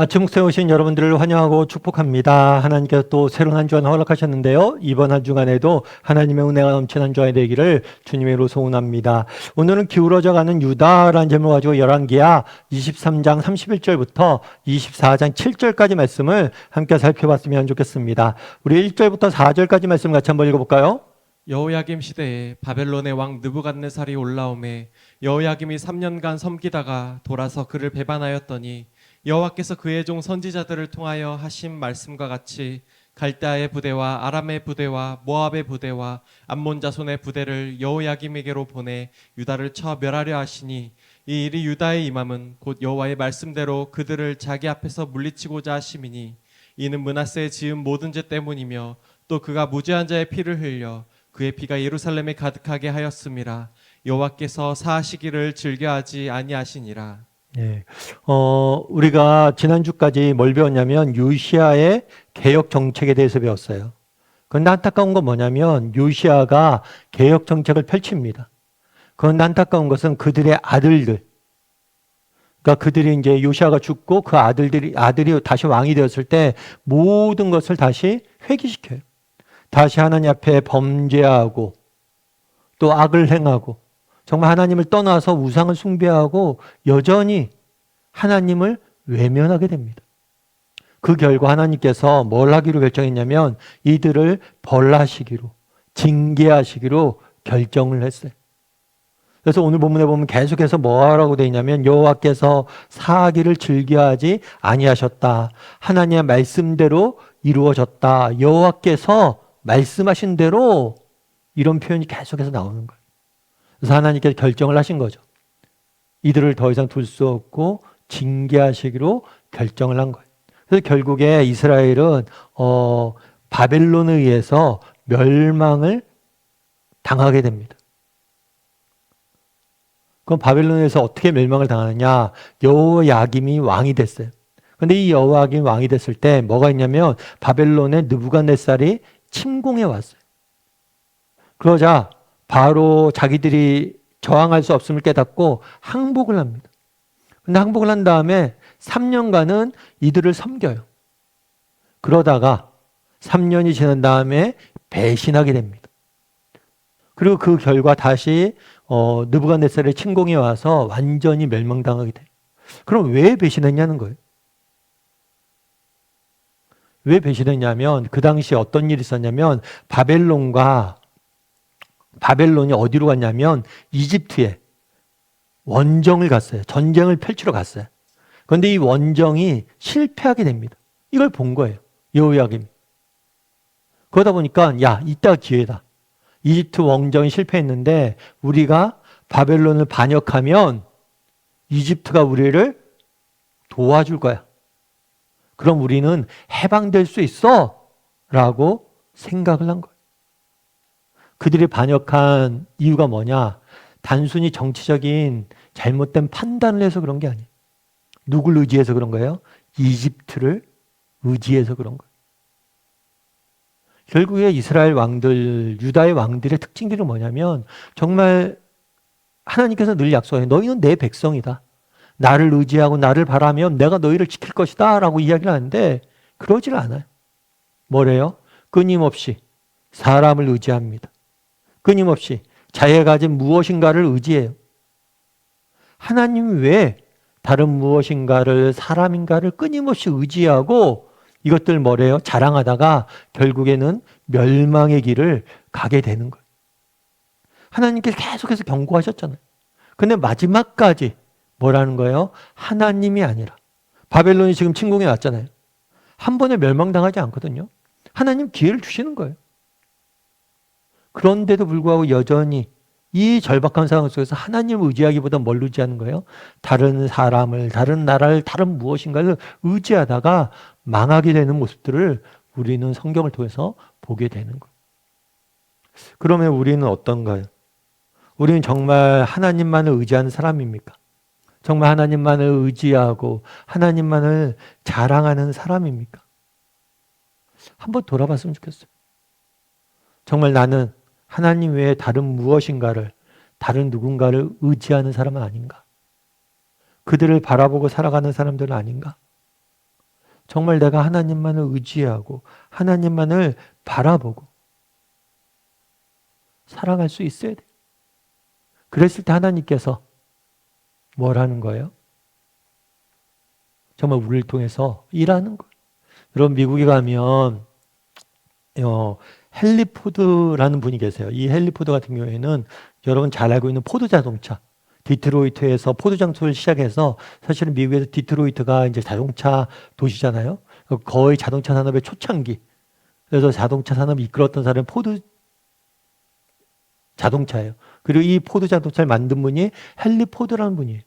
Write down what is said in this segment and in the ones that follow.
아침 목소리 오신 여러분들을 환영하고 축복합니다. 하나님께서 또 새로운 한 주간 허락하셨는데요. 이번 한 주간에도 하나님의 은혜가 넘치는 한 주간이 되기를 주님으로 소원합니다. 오늘은 기울어져 가는 유다라는 제목을 가지고 열왕기하 23장 31절부터 24장 7절까지 말씀을 함께 살펴봤으면 좋겠습니다. 우리 1절부터 4절까지 말씀 같이 한번 읽어볼까요? 여호야김 시대에 바벨론의 왕 느부갓네살이 올라오매 여호야김이 3년간 섬기다가 돌아서 그를 배반하였더니 여호와께서 그의 종 선지자들을 통하여 하신 말씀과 같이 갈대아의 부대와 아람의 부대와 모압의 부대와 암몬 자손의 부대를 여호야김에게로 보내 유다를 쳐 멸하려 하시니 이 일이 유다의 임함은 곧 여호와의 말씀대로 그들을 자기 앞에서 물리치고자 하심이니 이는 므낫세의 지은 모든 죄 때문이며 또 그가 무죄한 자의 피를 흘려 그의 피가 예루살렘에 가득하게 하였음이라. 여호와께서 사하시기를 즐겨하지 아니하시니라. 예. 우리가 지난주까지 뭘 배웠냐면 요시아의 개혁 정책에 대해서 배웠어요. 그런데 안타까운 건 뭐냐면 요시아가 개혁 정책을 펼칩니다. 그런데 안타까운 것은 그들의 아들들, 그러니까 그들이 이제 요시아가 죽고 그 아들이 다시 왕이 되었을 때 모든 것을 다시 회귀시켜요. 다시 하나님 앞에 범죄하고 또 악을 행하고 정말 하나님을 떠나서 우상을 숭배하고 여전히 하나님을 외면하게 됩니다. 그 결과 하나님께서 뭘 하기로 결정했냐면 이들을 벌하시기로, 징계하시기로 결정을 했어요. 그래서 오늘 본문에 보면 계속해서 뭐라고 되어 있냐면 여호와께서 사하기를 즐겨하지 아니하셨다. 하나님의 말씀대로 이루어졌다. 여호와께서 말씀하신 대로, 이런 표현이 계속해서 나오는 거예요. 그래서 하나님께서 결정을 하신 거죠. 이들을 더 이상 둘 수 없고 징계하시기로 결정을 한 거예요. 그래서 결국에 이스라엘은 바벨론에 의해서 멸망을 당하게 됩니다. 그럼 바벨론에서 어떻게 멸망을 당하느냐? 여호야김이 왕이 됐어요. 그런데 이 여호야김이 왕이 됐을 때 뭐가 있냐면 바벨론의 느부갓네살이 침공해 왔어요. 그러자 바로 자기들이 저항할 수 없음을 깨닫고 항복을 합니다. 근데 항복을 한 다음에 3년간은 이들을 섬겨요. 그러다가 3년이 지난 다음에 배신하게 됩니다. 그리고 그 결과 다시 느부갓네살의 침공이 와서 완전히 멸망당하게 돼요. 그럼 왜 배신했냐는 거예요. 왜 배신했냐면 그 당시에 어떤 일이 있었냐면 바벨론이 어디로 갔냐면 이집트에 원정을 갔어요. 전쟁을 펼치러 갔어요. 그런데 이 원정이 실패하게 됩니다. 이걸 본 거예요. 여호야김. 그러다 보니까 야, 이따 기회다. 이집트 원정이 실패했는데 우리가 바벨론을 반역하면 이집트가 우리를 도와줄 거야. 그럼 우리는 해방될 수 있어 라고 생각을 한 거예요. 그들이 반역한 이유가 뭐냐? 단순히 정치적인 잘못된 판단을 해서 그런 게 아니에요. 누굴 의지해서 그런 거예요? 이집트를 의지해서 그런 거예요. 결국에 이스라엘 왕들, 유다의 왕들의 특징들이 뭐냐면 정말 하나님께서 늘 약속해요. 너희는 내 백성이다. 나를 의지하고 나를 바라면 내가 너희를 지킬 것이다 라고 이야기를 하는데 그러질 않아요. 뭐래요? 끊임없이 사람을 의지합니다. 끊임없이 자기가 가진 무엇인가를 의지해요. 하나님 외에 다른 무엇인가를, 사람인가를 끊임없이 의지하고 이것들 뭐래요? 자랑하다가 결국에는 멸망의 길을 가게 되는 거예요. 하나님께서 계속해서 경고하셨잖아요. 근데 마지막까지 뭐라는 거예요? 하나님이 아니라. 바벨론이 지금 침공해 왔잖아요. 한 번에 멸망당하지 않거든요. 하나님 기회를 주시는 거예요. 그런데도 불구하고 여전히 이 절박한 상황 속에서 하나님을 의지하기보다 뭘 의지하는 거예요? 다른 사람을, 다른 나라를, 다른 무엇인가를 의지하다가 망하게 되는 모습들을 우리는 성경을 통해서 보게 되는 거예요. 그러면 우리는 어떤가요? 우리는 정말 하나님만을 의지하는 사람입니까? 정말 하나님만을 의지하고 하나님만을 자랑하는 사람입니까? 한번 돌아봤으면 좋겠어요. 정말 나는 하나님 외에 다른 무엇인가를, 다른 누군가를 의지하는 사람은 아닌가? 그들을 바라보고 살아가는 사람들은 아닌가? 정말 내가 하나님만을 의지하고 하나님만을 바라보고 살아갈 수 있어야 돼. 그랬을 때 하나님께서 뭘 하는 거예요? 정말 우리를 통해서 일하는 거예요. 여러분 미국에 가면 헨리 포드라는 분이 계세요. 이 헨리 포드 같은 경우에는 여러분 잘 알고 있는 포드 자동차, 디트로이트에서 포드 장소를 시작해서 사실은 미국에서 디트로이트가 이제 자동차 도시잖아요. 거의 자동차 산업의 초창기. 그래서 자동차 산업을 이끌었던 사람은 포드 자동차예요. 그리고 이 포드 자동차를 만든 분이 헨리 포드라는 분이에요.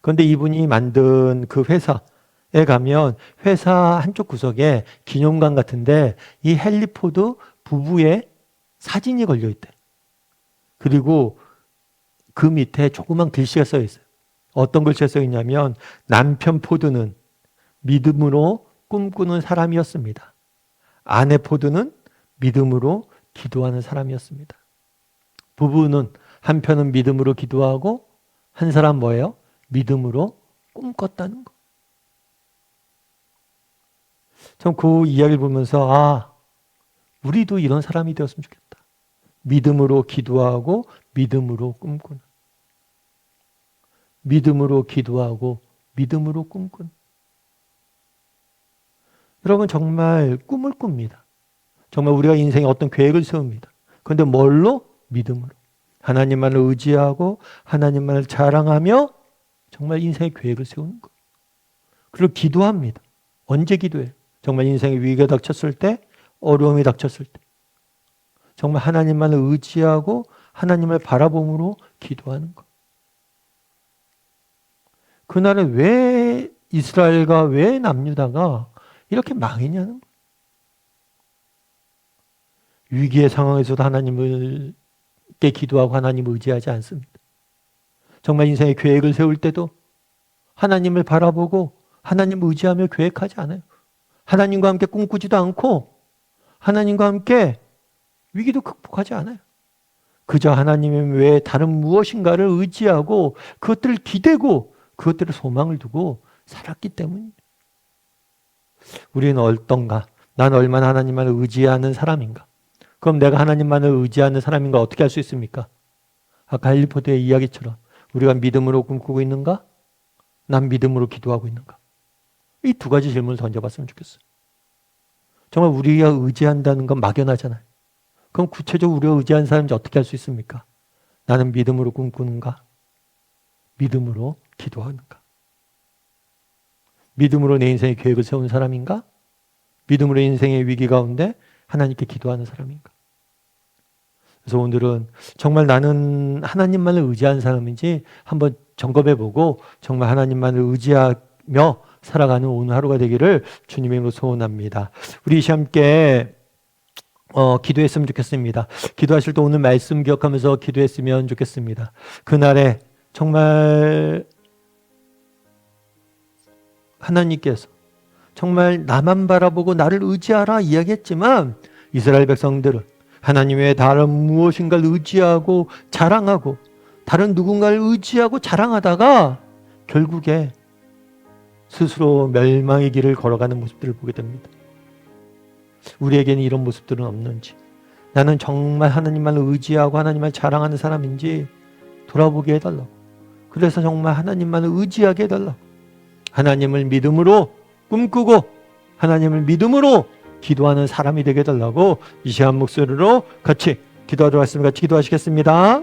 그런데 이분이 만든 그 회사에 가면 회사 한쪽 구석에 기념관 같은데 이 헨리 포드 부부의 사진이 걸려 있대. 그리고 그 밑에 조그만 글씨가 써 있어요. 어떤 글씨가 써 있냐면 남편 포드는 믿음으로 꿈꾸는 사람이었습니다. 아내 포드는 믿음으로 기도하는 사람이었습니다. 부부는 한편은 믿음으로 기도하고 한 사람 뭐예요? 믿음으로 꿈꿨다는 거. 전 그 이야기를 보면서 우리도 이런 사람이 되었으면 좋겠다. 믿음으로 기도하고 믿음으로 꿈꾸는. 믿음으로 기도하고 믿음으로 꿈꾸는. 여러분 정말 꿈을 꿉니다. 정말 우리가 인생에 어떤 계획을 세웁니다. 그런데 뭘로? 믿음으로. 하나님만을 의지하고 하나님만을 자랑하며 정말 인생의 계획을 세우는 거예요. 그리고 기도합니다. 언제 기도해요? 정말 인생의 위기가 닥쳤을 때, 어려움이 닥쳤을 때. 정말 하나님만을 의지하고 하나님을 바라봄으로 기도하는 것. 그날에 왜 이스라엘과 왜 남유다가 이렇게 망했냐는 거예요. 위기의 상황에서도 하나님을 기도하고 하나님을 의지하지 않습니다. 정말 인생의 계획을 세울 때도 하나님을 바라보고 하나님을 의지하며 계획하지 않아요. 하나님과 함께 꿈꾸지도 않고 하나님과 함께 위기도 극복하지 않아요. 그저 하나님 외에 다른 무엇인가를 의지하고 그것들을 기대고 그것들을 소망을 두고 살았기 때문입니다. 우리는 어떤가? 난 얼마나 하나님만을 의지하는 사람인가? 그럼 내가 하나님만을 의지하는 사람인가 어떻게 할 수 있습니까? 아까 헨리 포드의 이야기처럼 우리가 믿음으로 꿈꾸고 있는가? 난 믿음으로 기도하고 있는가? 이 두 가지 질문을 던져봤으면 좋겠어요. 정말 우리가 의지한다는 건 막연하잖아요. 그럼 구체적으로 우리가 의지하는 사람인지 어떻게 할 수 있습니까? 나는 믿음으로 꿈꾸는가? 믿음으로 기도하는가? 믿음으로 내 인생의 계획을 세운 사람인가? 믿음으로 인생의 위기 가운데 하나님께 기도하는 사람인가? 그래서 오늘은 정말 나는 하나님만을 의지하는 사람인지 한번 점검해보고 정말 하나님만을 의지하며 살아가는 오늘 하루가 되기를 주님의 이름으로 소원합니다. 우리 함께 기도했으면 좋겠습니다. 기도하실 때 오늘 말씀 기억하면서 기도했으면 좋겠습니다. 그날에 정말 하나님께서 정말 나만 바라보고 나를 의지하라 이야기했지만 이스라엘 백성들은 하나님 외에 다른 무엇인가를 의지하고 자랑하고 다른 누군가를 의지하고 자랑하다가 결국에 스스로 멸망의 길을 걸어가는 모습들을 보게 됩니다. 우리에게는 이런 모습들은 없는지, 나는 정말 하나님만을 의지하고 하나님만 자랑하는 사람인지 돌아보게 해달라고. 그래서 정말 하나님만을 의지하게 해달라고. 하나님을 믿음으로 꿈꾸고 하나님을 믿음으로 기도하는 사람이 되게 해달라고 이 시간 목소리로 같이 기도하도록 하겠습니다. 같이 기도하시겠습니다.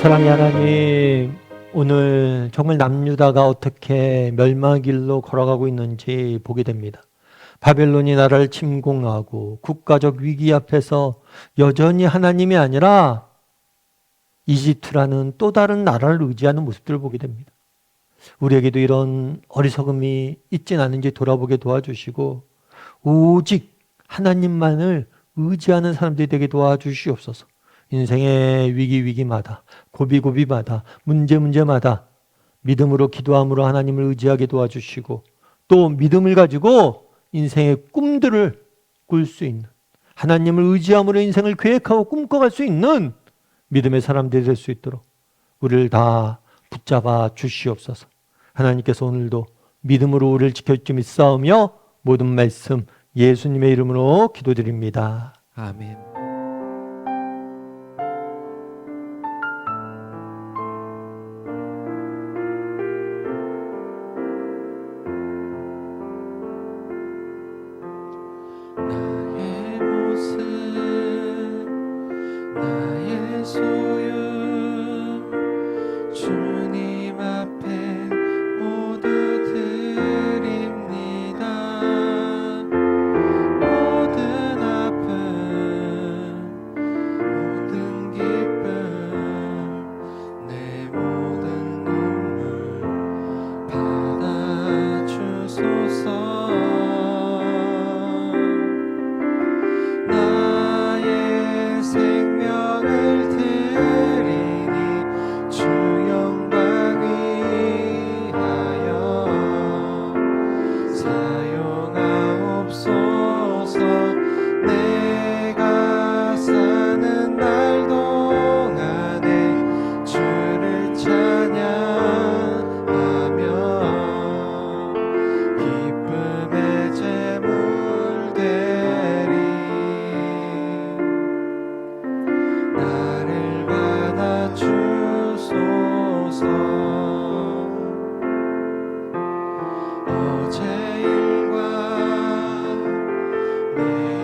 사랑의 하나님, 오늘 정말 남유다가 어떻게 멸망의 길로 걸어가고 있는지 보게 됩니다. 바벨론이 나라를 침공하고 국가적 위기 앞에서 여전히 하나님이 아니라 이집트라는 또 다른 나라를 의지하는 모습들을 보게 됩니다. 우리에게도 이런 어리석음이 있진 않은지 돌아보게 도와주시고 오직 하나님만을 의지하는 사람들이 되게 도와주시옵소서. 인생의 위기마다, 고비마다, 문제마다 믿음으로 기도함으로 하나님을 의지하게 도와주시고, 또 믿음을 가지고 인생의 꿈들을 꿀 수 있는, 하나님을 의지함으로 인생을 계획하고 꿈꿔갈 수 있는 믿음의 사람들이 될 수 있도록 우리를 다 붙잡아 주시옵소서. 하나님께서 오늘도 믿음으로 우리를 지켜주시 믿사오며 모든 말씀 예수님의 이름으로 기도드립니다. 아멘. 나의 모습, 나의 소유, 주님 앞에 모두 드립니다. 모든 아픔, 모든 기쁨, 내 모든 눈물 받아주소서. 나의 생명을 드리니 주 영광 위하여 사용하옵소서. 내가 사는 날 동안에 주를 찬양하며 기쁨의 제물 되리. 나를 받아주소서. 어제 일과 내일